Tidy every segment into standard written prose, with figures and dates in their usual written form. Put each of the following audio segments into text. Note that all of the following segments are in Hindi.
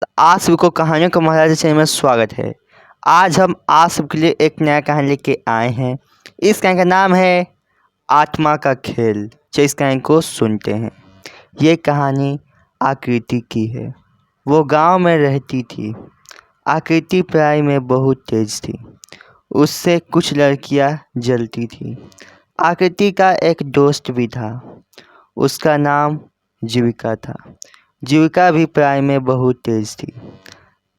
आप सबको कहानियों को महाराज चैनल में स्वागत है। आज हम आप सबके लिए एक नया कहानी लेके आए हैं। इस कहानी का नाम है आत्मा का खेल। चलिए इस कहानी को सुनते हैं। ये कहानी आकृति की है। वो गांव में रहती थी। आकृति पढ़ाई में बहुत तेज थी। उससे कुछ लड़कियां जलती थी। आकृति का एक दोस्त भी था। उसका नाम जीविका था। जीविका भी पढ़ाई में बहुत तेज थी।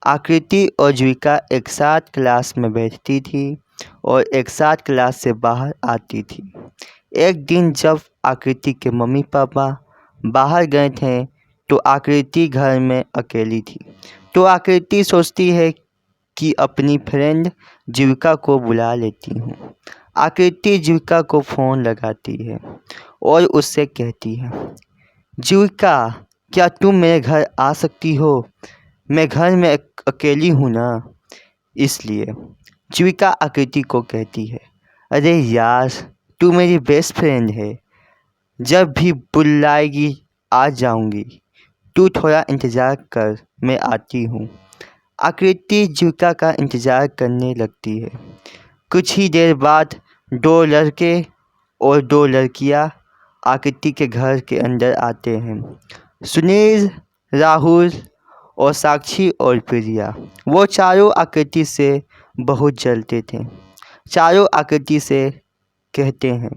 आकृति और जीविका एक साथ क्लास में बैठती थी और एक साथ क्लास से बाहर आती थी। एक दिन जब आकृति के मम्मी पापा बाहर गए थे तो आकृति घर में अकेली थी। तो आकृति सोचती है कि अपनी फ्रेंड जीविका को बुला लेती हूँ। आकृति जीविका को फ़ोन लगाती है और उससे कहती है, जीविका, क्या तुम मेरे घर आ सकती हो? मैं घर में अकेली हूँ ना, इसलिए। जीविका आकृति को कहती है, अरे यार, तू मेरी बेस्ट फ्रेंड है। जब भी बुलाएगी आ जाऊँगी। तू थोड़ा इंतज़ार कर, मैं आती हूँ। आकृति जीविका का इंतज़ार करने लगती है। कुछ ही देर बाद 2 लड़के और 2 लड़कियाँ आकृति के घर के अंदर आते हैं। सुनील, राहुल और साक्षी और प्रिया। वो चारों आकृति से बहुत जलते थे। चारों आकृति से कहते हैं,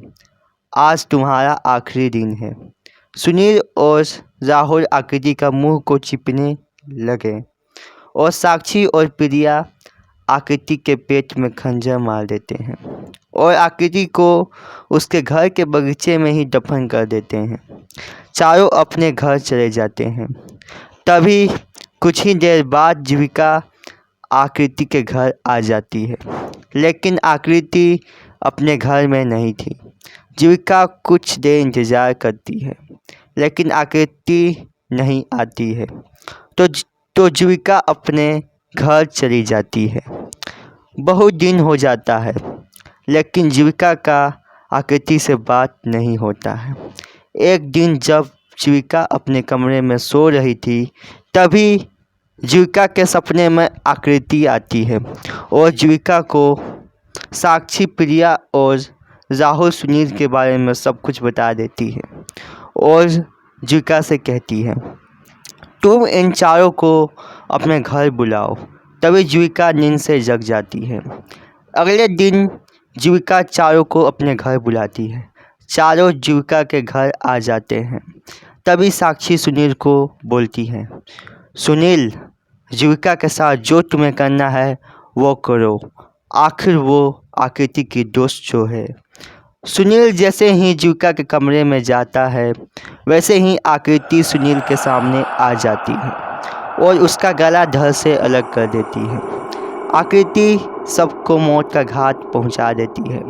आज तुम्हारा आखिरी दिन है। सुनील और राहुल आकृति का मुंह को चिपने लगे और साक्षी और प्रिया आकृति के पेट में खंजर मार देते हैं और आकृति को उसके घर के बगीचे में ही दफन कर देते हैं। चारों अपने घर चले जाते हैं। तभी कुछ ही देर बाद जीविका आकृति के घर आ जाती है, लेकिन आकृति अपने घर में नहीं थी। जीविका कुछ देर इंतज़ार करती है, लेकिन आकृति नहीं आती है। तो जीविका अपने घर चली जाती है। बहुत दिन हो जाता है, लेकिन जीविका का आकृति से बात नहीं होता है। एक दिन जब जीविका अपने कमरे में सो रही थी, तभी जीविका के सपने में आकृति आती है और जीविका को साक्षी, प्रिया और राहुल, सुनील के बारे में सब कुछ बता देती है और जीविका से कहती है, तुम इन चारों को अपने घर बुलाओ। तभी जीविका नींद से जग जाती है। अगले दिन जीविका चारों को अपने घर बुलाती है। चारों जीविका के घर आ जाते हैं। तभी साक्षी सुनील को बोलती है, सुनील, जीविका के साथ जो तुम्हें करना है वो करो। आखिर वो आकृति की दोस्त जो है। सुनील जैसे ही जीविका के कमरे में जाता है, वैसे ही आकृति सुनील के सामने आ जाती है और उसका गला धड़ से अलग कर देती है। आकृति सबको मौत का घाट पहुंचा देती है।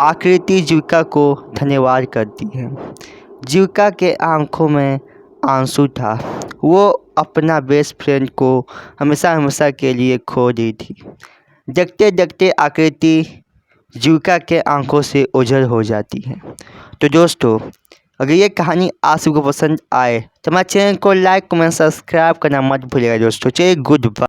आकृति जीविका को धन्यवाद करती है। जीविका के आंखों में आंसू था। वो अपना बेस्ट फ्रेंड को हमेशा हमेशा के लिए खो दी थी। देखते देखते आकृति जीविका के आंखों से ओझल हो जाती है। तो दोस्तों, अगर ये कहानी आप सबको पसंद आए तो हमारे चैनल को लाइक, कमेंट, सब्सक्राइब करना मत भूलिएगा दोस्तों। चलिए, गुड बाय।